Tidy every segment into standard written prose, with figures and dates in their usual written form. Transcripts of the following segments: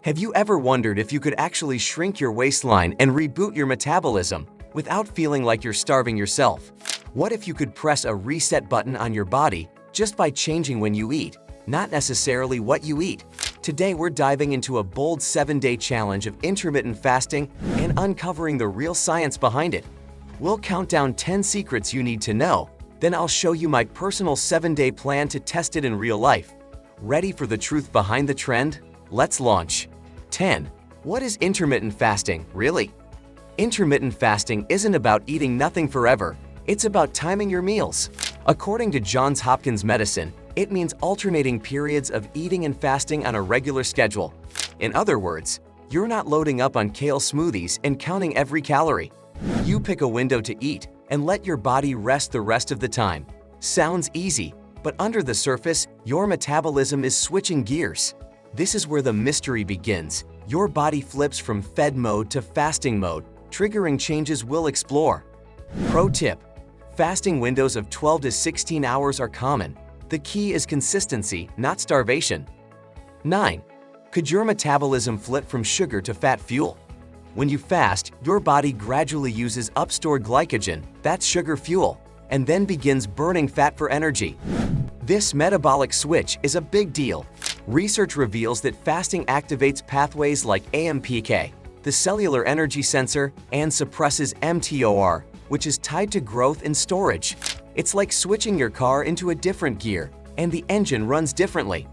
Have you ever wondered if you could actually shrink your waistline and reboot your metabolism without feeling like you're starving yourself? What if you could press a reset button on your body just by changing when you eat, not necessarily what you eat? Today we're diving into a bold 7-day challenge of intermittent fasting and uncovering the real science behind it. We'll count down 10 secrets you need to know, then I'll show you my personal 7-day plan to test it in real life. Ready for the truth behind the trend? Let's launch. 10. What is intermittent fasting, really? Intermittent fasting isn't about eating nothing forever. It's about timing your meals. According to Johns Hopkins Medicine, it means alternating periods of eating and fasting on a regular schedule. In other words, you're not loading up on kale smoothies and counting every calorie. You pick a window to eat and let your body rest the rest of the time. Sounds easy, but under the surface, your metabolism is switching gears. This is where the mystery begins. Your body flips from fed mode to fasting mode, triggering changes we'll explore. Pro tip: fasting windows of 12 to 16 hours are common. The key is consistency, not starvation. 9. Could your metabolism flip from sugar to fat fuel? When you fast, your body gradually uses up stored glycogen, that's sugar fuel, and then begins burning fat for energy. This metabolic switch is a big deal. Research reveals that fasting activates pathways like AMPK, the cellular energy sensor, and suppresses mTOR, which is tied to growth and storage. It's like switching your car into a different gear, and the engine runs differently.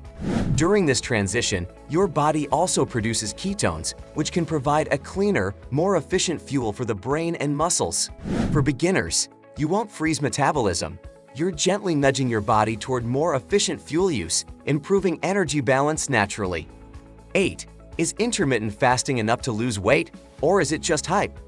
During this transition, your body also produces ketones, which can provide a cleaner, more efficient fuel for the brain and muscles. For beginners, you won't freeze metabolism. You're gently nudging your body toward more efficient fuel use, improving energy balance naturally. 8. Is intermittent fasting enough to lose weight, or is it just hype?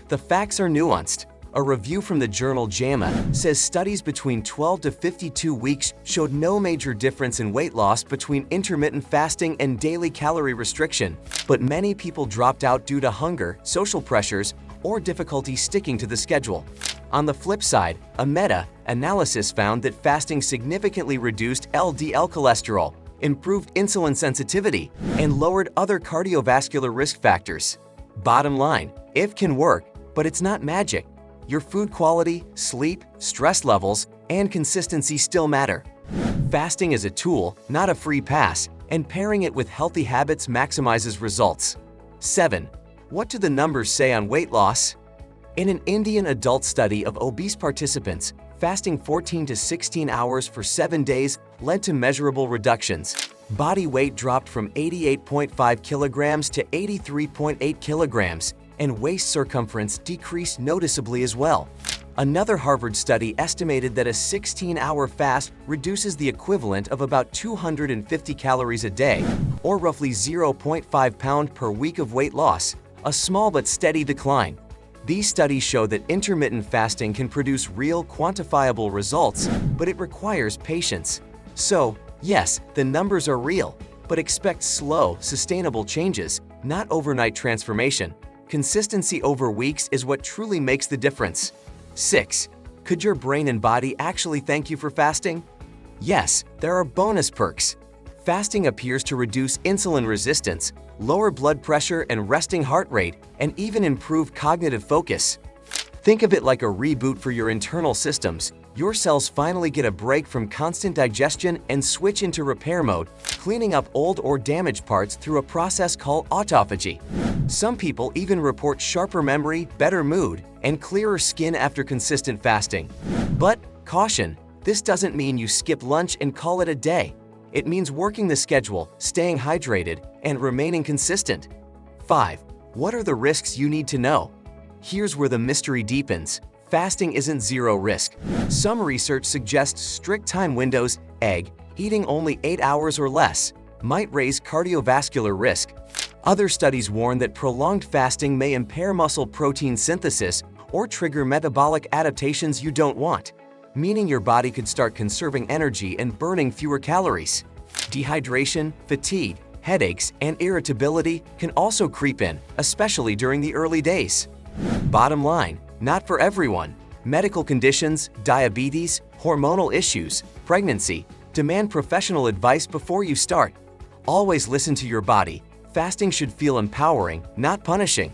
The facts are nuanced. A review from the journal JAMA says studies between 12 to 52 weeks showed no major difference in weight loss between intermittent fasting and daily calorie restriction, but many people dropped out due to hunger, social pressures, or difficulty sticking to the schedule. On the flip side, a meta-analysis found that fasting significantly reduced LDL cholesterol, improved insulin sensitivity, and lowered other cardiovascular risk factors. Bottom line, it can work, but it's not magic. Your food quality, sleep, stress levels, and consistency still matter. Fasting is a tool, not a free pass, and pairing it with healthy habits maximizes results. 7. What do the numbers say on weight loss? In an Indian adult study of obese participants, fasting 14 to 16 hours for 7 days led to measurable reductions. Body weight dropped from 88.5 kilograms to 83.8 kilograms, and waist circumference decreased noticeably as well. Another Harvard study estimated that a 16-hour fast reduces the equivalent of about 250 calories a day, or roughly 0.5 pound per week of weight loss, a small but steady decline. These studies show that intermittent fasting can produce real, quantifiable results, but it requires patience. So, yes, the numbers are real, but expect slow, sustainable changes, not overnight transformation. Consistency over weeks is what truly makes the difference. 6. Could your brain and body actually thank you for fasting? Yes, there are bonus perks. Fasting appears to reduce insulin resistance, lower blood pressure and resting heart rate, and even improve cognitive focus. Think of it like a reboot for your internal systems. Your cells finally get a break from constant digestion and switch into repair mode, cleaning up old or damaged parts through a process called autophagy. Some people even report sharper memory, better mood, and clearer skin after consistent fasting. But caution, this doesn't mean you skip lunch and call it a day. It means working the schedule, staying hydrated, and remaining consistent. 5. What are the risks you need to know? Here's where the mystery deepens. Fasting isn't zero risk. Some research suggests strict time windows, eating only 8 hours or less, might raise cardiovascular risk. Other studies warn that prolonged fasting may impair muscle protein synthesis or trigger metabolic adaptations you don't want, meaning your body could start conserving energy and burning fewer calories. Dehydration, fatigue, headaches, and irritability can also creep in, especially during the early days. Bottom line, not for everyone. Medical conditions, diabetes, hormonal issues, pregnancy demand professional advice before you start. Always listen to your body. Fasting should feel empowering, not punishing.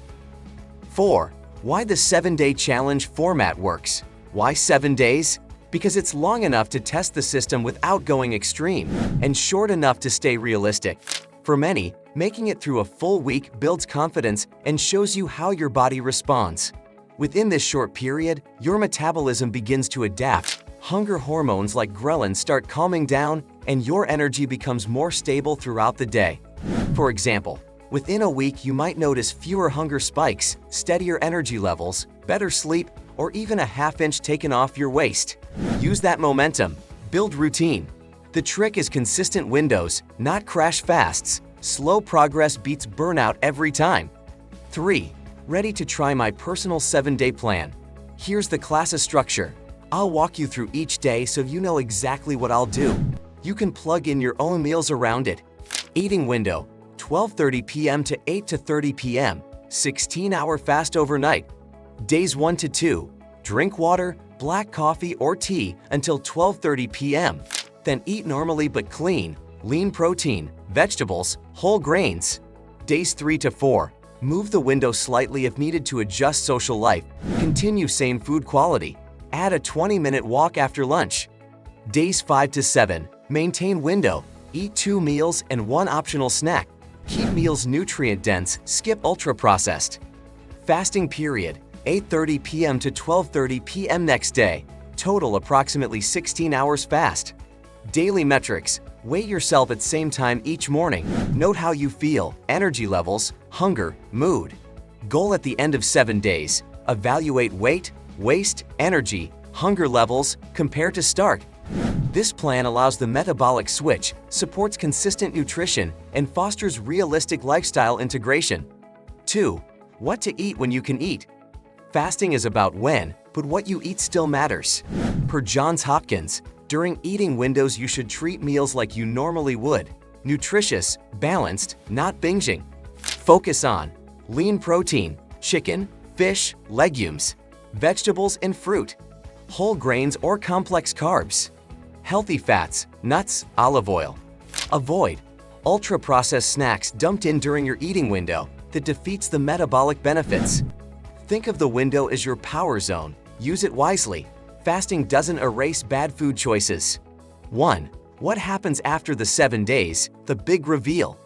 4. Why the 7-day challenge format works. Why 7 days? Because it's long enough to test the system without going extreme, and short enough to stay realistic. For many, making it through a full week builds confidence and shows you how your body responds. Within this short period, your metabolism begins to adapt, hunger hormones like ghrelin start calming down, and your energy becomes more stable throughout the day. For example, within a week you might notice fewer hunger spikes, steadier energy levels, better sleep, or even a half-inch taken off your waist. Use that momentum. Build routine. The trick is consistent windows, not crash fasts. Slow progress beats burnout every time. 3. Ready to try my personal 7-day plan. Here's the class structure. I'll walk you through each day so you know exactly what I'll do. You can plug in your own meals around it. Eating window, 12:30 p.m. to 8:30 p.m., 16-hour fast overnight. Days 1 to 2, drink water, black coffee or tea until 12:30 p.m. Then eat normally but clean, lean protein, vegetables, whole grains. Days 3 to 4, move the window slightly if needed to adjust social life. Continue same food quality. Add a 20-minute walk after lunch. Days 5 to 7, maintain window. Eat 2 meals and 1 optional snack. Keep meals nutrient-dense, skip ultra-processed. Fasting period, 8:30 p.m. to 12:30 p.m. next day. Total approximately 16 hours fast. Daily metrics, weigh yourself at same time each morning. Note how you feel, energy levels, hunger, mood. Goal at the end of 7 days, evaluate weight, waist, energy, hunger levels, compare to start. This plan allows the metabolic switch, supports consistent nutrition, and fosters realistic lifestyle integration. 2. What to eat when you can eat. Fasting is about when, but what you eat still matters. Per Johns Hopkins, during eating windows you should treat meals like you normally would. Nutritious, balanced, not binging. Focus on lean protein, chicken, fish, legumes, vegetables and fruit, whole grains or complex carbs. Healthy fats, nuts, olive oil. Avoid ultra-processed snacks dumped in during your eating window that defeats the metabolic benefits. Think of the window as your power zone. Use it wisely. Fasting doesn't erase bad food choices. 1. What happens after the 7 days? The big reveal.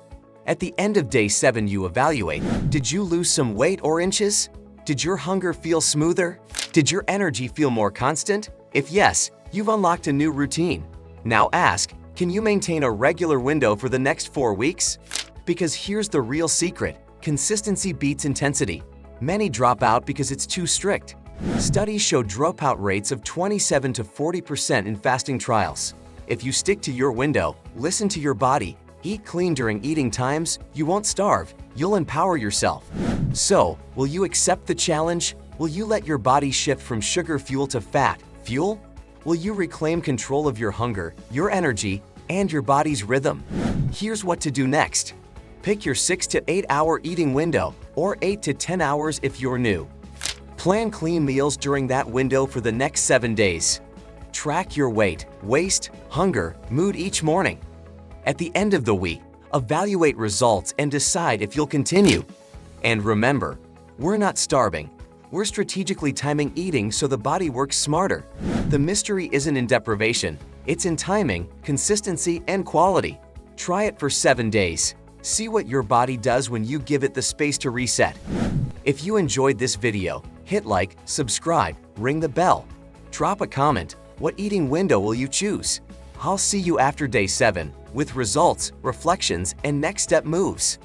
At the end of day 7 you evaluate. Did you lose some weight or inches? Did your hunger feel smoother? Did your energy feel more constant? If yes, you've unlocked a new routine. Now ask, can you maintain a regular window for the next 4 weeks? Because here's the real secret. Consistency beats intensity. Many drop out because it's too strict. Studies show dropout rates of 27 to 40% in fasting trials. If you stick to your window, listen to your body, eat clean during eating times, you won't starve, you'll empower yourself. So, will you accept the challenge? Will you let your body shift from sugar fuel to fat fuel? Will you reclaim control of your hunger, your energy, and your body's rhythm? Here's what to do next. Pick your 6 to 8 hour eating window, or 8 to 10 hours if you're new. Plan clean meals during that window for the next 7 days. Track your weight, waist, hunger, mood each morning. At the end of the week, evaluate results and decide if you'll continue. And remember, we're not starving. We're strategically timing eating so the body works smarter. The mystery isn't in deprivation, it's in timing, consistency, and quality. Try it for 7 days. See what your body does when you give it the space to reset. If you enjoyed this video, hit like, subscribe, ring the bell. Drop a comment. What eating window will you choose? I'll see you after day 7 with results, reflections, and next step moves.